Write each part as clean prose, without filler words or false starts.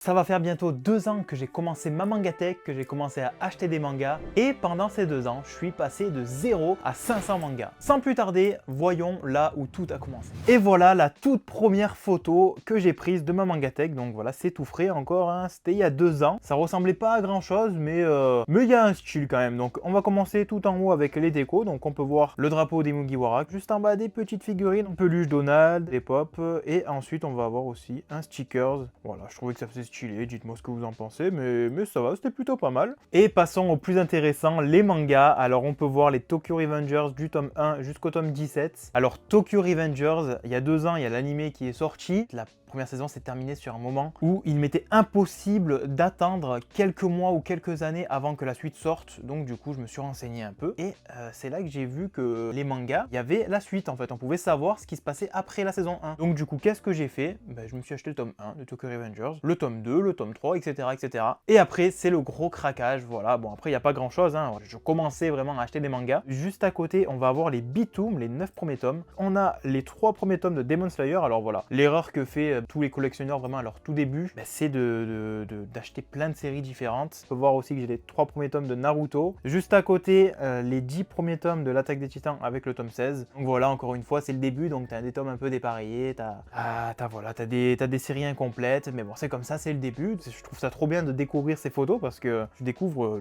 Ça va faire bientôt 2 ans que j'ai commencé ma mangatech, que j'ai commencé à acheter des mangas, et pendant ces 2 ans, je suis passé de 0 à 500 mangas. Sans plus tarder, voyons là où tout a commencé. Et voilà la toute première photo que j'ai prise de ma mangatech, donc voilà, c'est tout frais encore, hein. C'était il y a 2 ans. Ça ressemblait pas à grand chose, mais il y a un style quand même. Donc on va commencer tout en haut avec les décos, donc on peut voir le drapeau des Mugiwara, juste en bas des petites figurines, un peluche Donald, des pop, et ensuite on va avoir aussi un stickers. Voilà, je trouvais que ça faisait stylé, dites-moi ce que vous en pensez, mais ça va, c'était plutôt pas mal. Et passons au plus intéressant, les mangas. Alors on peut voir les Tokyo Revengers du tome 1 jusqu'au tome 17. Alors Tokyo Revengers, il y a 2 ans, il y a l'anime qui est sorti. La première saison s'est terminée sur un moment où il m'était impossible d'attendre quelques mois ou quelques années avant que la suite sorte. Donc du coup, je me suis renseigné un peu. Et c'est là que j'ai vu que les mangas, il y avait la suite en fait. On pouvait savoir ce qui se passait après la saison 1. Donc du coup, qu'est-ce que j'ai fait? Je me suis acheté le tome 1 de Tokyo Revengers, le tome 2, le tome 3, etc. etc. Et après, c'est le gros craquage. Voilà, bon après, il n'y a pas grand chose, hein. Je commençais vraiment à acheter des mangas. Juste à côté, on va avoir les B-Tomes, les 9 premiers tomes. On a les 3 premiers tomes de Demon Slayer. Alors voilà, l'erreur que fait tous les collectionneurs vraiment à leur tout début, c'est d'acheter plein de séries différentes. On peut voir aussi que j'ai les 3 premiers tomes de Naruto. Juste à côté, les 10 premiers tomes de l'Attaque des Titans avec le tome 16. Donc voilà, encore une fois, c'est le début, donc t'as des tomes un peu dépareillés, t'as des séries incomplètes, mais bon, c'est comme ça, c'est le début. Je trouve ça trop bien de découvrir ces photos parce que tu découvres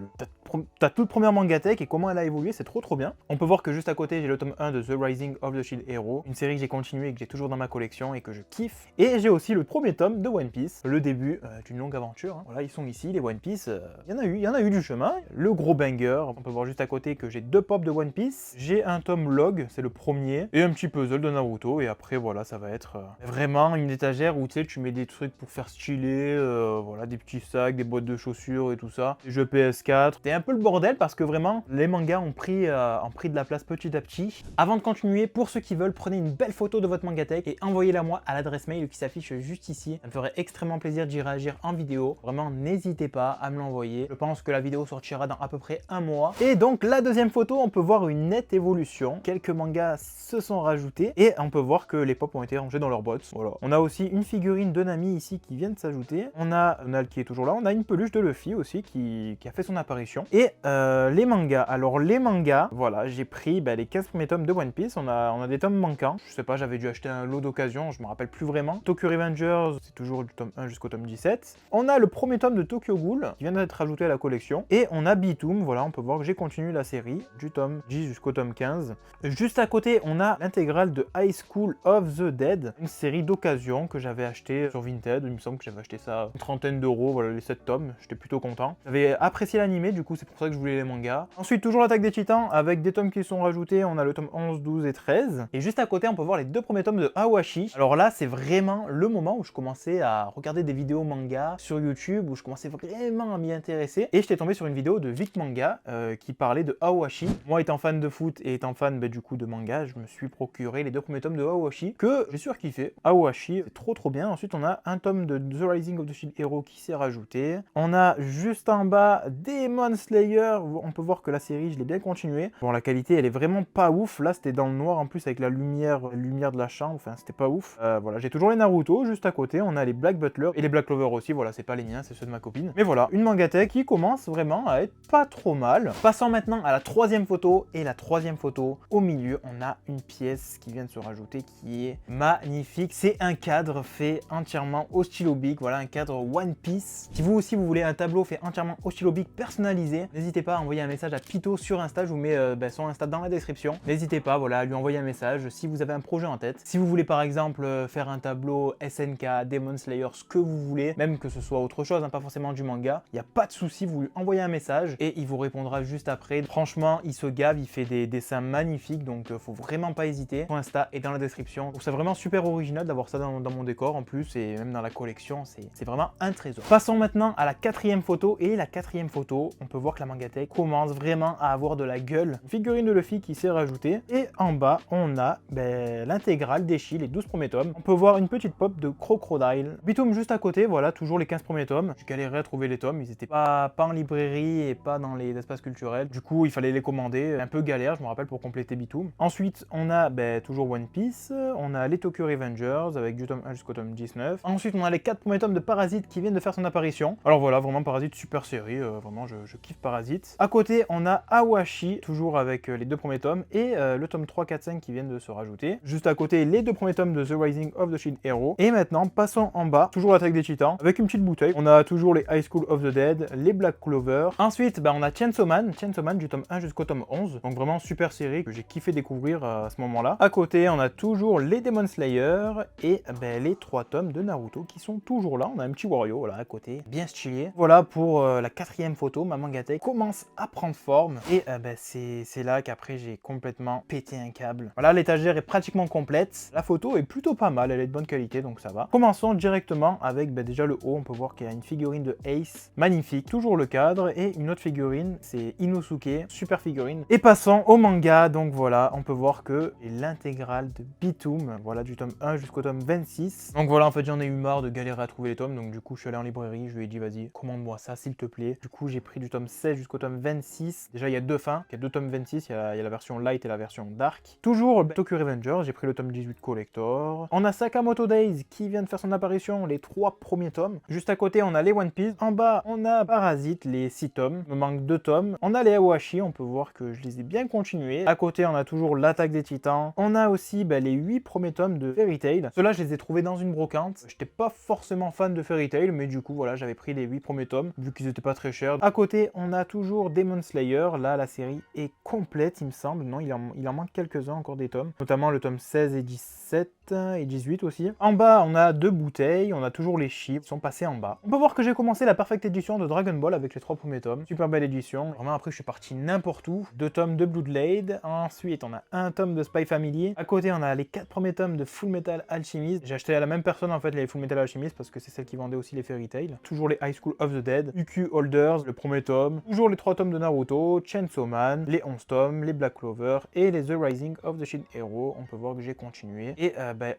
ta toute première mangatech et comment elle a évolué, c'est trop bien. On peut voir que juste à côté, j'ai le tome 1 de The Rising of the Shield Hero, une série que j'ai continué et que j'ai toujours dans ma collection et que je kiffe. Et j'ai aussi le premier tome de One Piece, le début d'une longue aventure, hein. Voilà, ils sont ici, les One Piece, il y en a eu du chemin. Le gros banger, on peut voir juste à côté que j'ai 2 pops de One Piece, j'ai un tome log, c'est le premier, et un petit puzzle de Naruto, et après voilà, ça va être vraiment une étagère où tu sais, tu mets des trucs pour faire stylé, voilà, des petits sacs, des boîtes de chaussures et tout ça, des jeux PS4. C'est un peu le bordel parce que vraiment, les mangas ont pris de la place petit à petit. Avant de continuer, pour ceux qui veulent, prenez une belle photo de votre mangatech et envoyez-la moi à l'adresse mail qui s'affiche juste ici. Ça me ferait extrêmement plaisir d'y réagir en vidéo. Vraiment, n'hésitez pas à me l'envoyer. Je pense que la vidéo sortira dans à peu près un mois. Et donc, la deuxième photo, on peut voir une nette évolution. Quelques mangas se sont rajoutés et on peut voir que les pop ont été rangés dans leur boîte. Voilà. On a aussi une figurine de Nami ici qui vient de s'ajouter. On a Donald qui est toujours là. On a une peluche de Luffy aussi qui a fait son apparition. Et les mangas. Alors, les mangas, voilà, j'ai pris les 15 premiers tomes de One Piece. On a des tomes manquants. Je sais pas, j'avais dû acheter un lot d'occasion, je me rappelle plus vraiment. Tokyo Revengers, c'est toujours du tome 1 jusqu'au tome 17. On a le premier tome de Tokyo Ghoul qui vient d'être ajouté à la collection. Et on a B-Toom, voilà, on peut voir que j'ai continué la série du tome 10 jusqu'au tome 15. Juste à côté, on a l'intégrale de High School of the Dead, une série d'occasion que j'avais acheté sur Vinted. Il me semble que j'avais acheté ça une trentaine d'euros, voilà, les 7 tomes, j'étais plutôt content. J'avais apprécié l'animé, du coup c'est pour ça que je voulais les mangas. Ensuite, toujours l'Attaque des Titans avec des tomes qui sont rajoutés. On a le tome 11, 12 et 13. Et juste à côté, on peut voir les 2 premiers tomes de Awashi. Alors là, c'est vraiment le moment où je commençais à regarder des vidéos manga sur YouTube, où je commençais vraiment à m'y intéresser. Et j'étais tombé sur une vidéo de Vic Manga qui parlait de Awashi. Moi, étant fan de foot et étant fan du coup de manga, je me suis procuré les 2 premiers tomes de Awashi que j'ai surkiffé. Awashi, c'est trop bien. Ensuite, on a un tome de The Rising of the Shield Hero qui s'est rajouté. On a juste en bas Demon Slayer. On peut voir que la série, je l'ai bien continuée. Bon, la qualité, elle est vraiment pas ouf. Là, c'était dans le noir en plus avec la lumière de la chambre. Enfin, c'était pas ouf. Voilà, j'ai toujours les Naruto juste à côté. On a les Black Butler et les Black Clover aussi. Voilà, c'est pas les miens, c'est ceux de ma copine. Mais voilà, une mangatech qui commence vraiment à être pas trop mal. Passons maintenant à la 3e photo. Et la 3e photo, au milieu, on a une pièce qui vient de se rajouter qui est magnifique. C'est un cadre fait entièrement au stylo bic. Voilà, un cadre One Piece. Si vous aussi vous voulez un tableau fait entièrement au stylo bic personnalisé, n'hésitez pas à envoyer un message à Pito sur Insta. Je vous mets son Insta dans la description. N'hésitez pas, voilà, à lui envoyer un message si vous avez un projet en tête. Si vous voulez par exemple faire un tableau SNK, Demon Slayer, ce que vous voulez, même que ce soit autre chose, hein, pas forcément du manga, il n'y a pas de souci, vous lui envoyez un message et il vous répondra juste après. Franchement, il se gave, il fait des dessins magnifiques, donc faut vraiment pas hésiter. Son Insta est dans la description. Donc c'est vraiment super original d'avoir ça dans mon décor en plus et même dans la collection, c'est vraiment un trésor. Passons maintenant à la 4e photo et la 4e photo, on peut voir que la mangatech commence vraiment à avoir de la gueule. Une figurine de Luffy qui s'est rajoutée et en bas on a l'intégrale d'Eshi, les 12 premiers tomes. On peut voir une petite pop de Crocodile. B-Toom juste à côté, voilà, toujours les 15 premiers tomes. Je galérais à trouver les tomes, ils étaient pas en librairie et pas dans les espaces culturels. Du coup, il fallait les commander, un peu galère, je me rappelle, pour compléter B-Toom. Ensuite, on a toujours One Piece, on a les Tokyo Revengers avec du tome 1 jusqu'au tome 19. Ensuite, on a les 4 premiers tomes de Parasite qui vient de faire son apparition. Alors voilà, vraiment Parasite, super série, vraiment je kiffe Parasite. À côté, on a Awashi, toujours avec les 2 premiers tomes, et le tome 3, 4, 5 qui viennent de se rajouter. Juste à côté, les 2 premiers tomes de The Rising of the Shield Hero. Et maintenant, passons en bas, toujours l'attaque des titans, avec une petite bouteille. On a toujours les High School of the Dead, les Black Clover. Ensuite, on a Chainsaw Man du tome 1 jusqu'au tome 11. Donc vraiment super série que j'ai kiffé découvrir à ce moment-là. À côté, on a toujours les Demon Slayer et les 3 tomes de Naruto qui sont toujours là. On a un petit Wario là à côté, bien stylé. Voilà pour la 4e photo. Ma Mangatech commence à prendre forme et c'est là qu'après j'ai complètement pété un câble. Voilà, l'étagère est pratiquement complète. La photo est plutôt pas mal, elle est de bonne qualité donc ça va. Commençons directement avec déjà le haut. On peut voir qu'il y a une figurine de Ace, magnifique, toujours le cadre, et une autre figurine, c'est Inosuke, super figurine. Et passons au manga, donc voilà, on peut voir que l'intégrale de Bitoom, voilà, du tome 1 jusqu'au tome 26. Donc voilà, en fait j'en ai eu marre de galérer à trouver les tomes, donc du coup je suis allé en librairie, je lui ai dit vas-y, commande-moi ça s'il te plaît. Du coup j'ai pris du tome 16 jusqu'au tome 26. Déjà il y a 2 fins, il y a 2 tomes 26, il y a la version light et la version dark. Toujours Tokyo Revengers, j'ai pris le tome 18 collector. On a Sakamoto Days qui vient de faire son apparition, les 3 premiers tomes. Juste à côté on a les One Piece. En bas on a Parasite, les 6 tomes. Il me manque 2 tomes. On a les Awashi, on peut voir que je les ai bien continués. À côté on a toujours l'attaque des titans. On a aussi les 8 premiers tomes de Fairy Tail. Ceux-là je les ai trouvés dans une brocante. J'étais pas forcément fan de Fairy Tail, mais du coup voilà, j'avais pris les 8 premiers tomes vu qu'ils étaient pas très chers. À côté on a toujours Demon Slayer. Là la série est complète il me semble. Non, il en manque quelques-uns encore des tomes, notamment le tome 16 et 17 et 18 aussi. En bas on a 2 bouteilles, on a toujours les chiffres qui sont passés en bas. On peut voir que j'ai commencé la Perfect Edition de Dragon Ball avec les 3 premiers tomes. Super belle édition. Vraiment après je suis parti n'importe où. 2 tomes de Bloodblade. Ensuite on a un tome de Spy Family. À côté on a les 4 premiers tomes de Full Metal Alchemist. J'ai acheté à la même personne en fait les Full Metal Alchemist parce que c'est celle qui vendait aussi les Fairy Tail. Toujours les High School of the Dead. UQ Holders, le premier tome. Toujours les 3 tomes de Naruto, Chainsaw Man, les 11 tomes, les Black Clover et les The Rising of the Shield Hero. On peut voir que j'ai continué. Et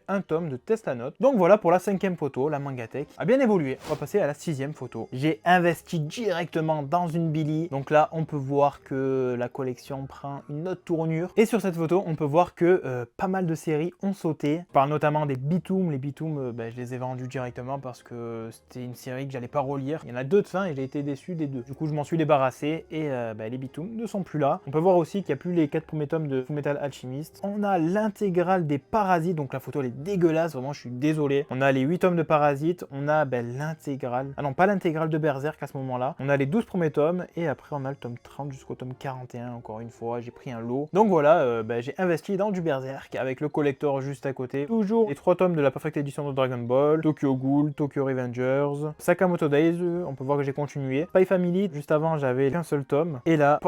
un tome de Tesla Note. Donc voilà pour la 5e photo, la Mangatech a bien évolué. On va passer à la 6e photo. J'ai investi directement dans une Billy. Donc là, on peut voir que la collection prend une autre tournure. Et sur cette photo, on peut voir que pas mal de séries ont sauté. Je parle notamment des Bitoom. Les Bitoom, je les ai vendus directement parce que c'était une série que j'allais pas relire. Il y en a 2 de fin et j'ai été déçu des 2. Du coup, je m'en suis débarrassé et les Bitoom ne sont plus là. On peut voir aussi qu'il n'y a plus les 4 premiers tomes de Fullmetal Alchemist. On a l'intégrale des Parasites. Donc la photo, elle est dégueulasse. Vraiment, je suis désolé. On a les 8 tomes de Parasites. On a l'intégrale. Ah non, pas l'intégrale de Berserk à ce moment-là. On a les 12 premiers tomes et après, on a le tome 30 jusqu'au tome 41. Encore une fois, j'ai pris un lot. Donc voilà, j'ai investi dans du Berserk avec le collector juste à côté. Toujours les 3 tomes de la Perfect Edition de Dragon Ball, Tokyo Ghoul, Tokyo Revengers, Sakamoto Days, on peut voir que j'ai continué. Spy Family, juste avant j'avais qu'un seul tome. Et là,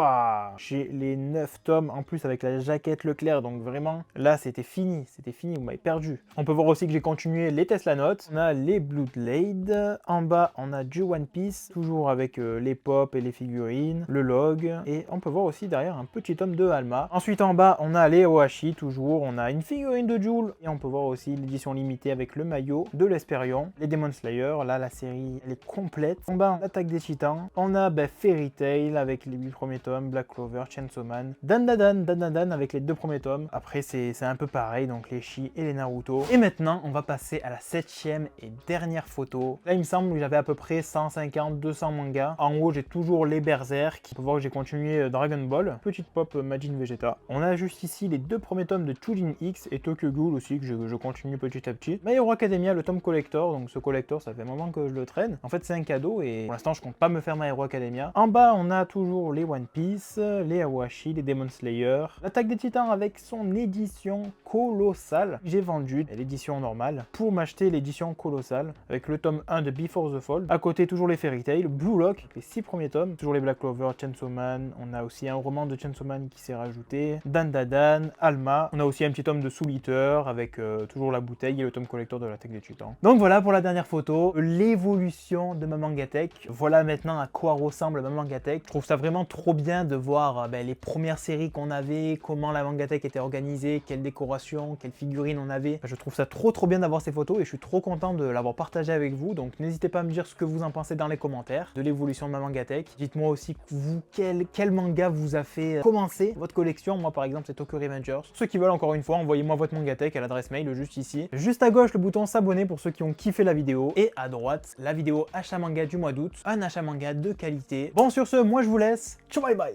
j'ai les 9 tomes en plus avec la jaquette Leclerc. Donc vraiment, là c'était fini, vous m'avez perdu. On peut voir aussi que j'ai continué les Tesla Notes. On a les Bloodblade. En bas, on a du One Piece, toujours avec les pop et les figurines, le log. Et on peut voir aussi derrière un petit tome de Alma. Ensuite en bas, on a les Ohashi, toujours. On a une figurine de Joule. Et on peut voir aussi l'édition limitée avec le maillot de l'Esperion. Les Demon Slayer, là la série elle est complète. En bas, l'attaque des titans. On a Fairy Tail avec les 8 premiers tomes, Black Clover, Chainsaw Man, Dan avec les 2 premiers tomes. Après c'est un peu pareil, donc les Shi et les Naruto. Et maintenant, on va passer à la 7e et dernière photo. Là, il me semble que j'avais à peu près 150-200 mangas. En haut, j'ai toujours les Berserk. On peut voir que j'ai continué Dragon Ball. Petite pop Majin Vegeta. On a juste ici les 2 premiers tomes de Chujin X et Tokyo Ghoul aussi, que je continue petit à petit. My Hero Academia, le tome collector. Donc ce collector, ça fait un moment que je le traîne. En fait, c'est un cadeau et pour l'instant, je compte pas me faire My Hero Academia. En bas, on a toujours les One Piece, les Awashi, les Demon Slayer. L'attaque des titans avec son édition colossale. J'ai vendu l'édition normale pour m'acheter l'édition colossale avec le tome 1 de Before the Fall. À côté, toujours les Fairy Tail, Blue Lock, les 6 premiers tomes, toujours les Black Clover, Chainsaw Man. On a aussi un roman de Chainsaw Man qui s'est rajouté, Dan, Alma. On a aussi un petit tome de Soul Eater avec toujours la bouteille et le tome collector de l'attaque des titans. Donc voilà pour la dernière photo, l'évolution de ma Mangatech. Voilà maintenant à quoi ressemble ma Mangatech. Je trouve ça vraiment trop bien de voir les premières séries qu'on avait, comment la Mangatech était organisée, quelle décoration, quelles figurines on avait. Je trouve ça trop bien d'avoir ces photos et je suis trop content de l'avoir partagé avec vous. Donc n'hésitez pas à me dire ce que vous en pensez dans les commentaires de l'évolution de ma Mangatech. Dites-moi aussi vous quel manga vous a fait commencer votre collection. Moi par exemple c'est Tokyo Revengers. Pour ceux qui veulent encore une fois, envoyez-moi votre Mangatech à l'adresse mail juste ici. Juste à gauche le bouton s'abonner pour ceux qui ont kiffé la vidéo et à droite, la vidéo achat manga du mois d'août, un achat manga de qualité. Bon, sur ce, moi je vous laisse, ciao bye bye.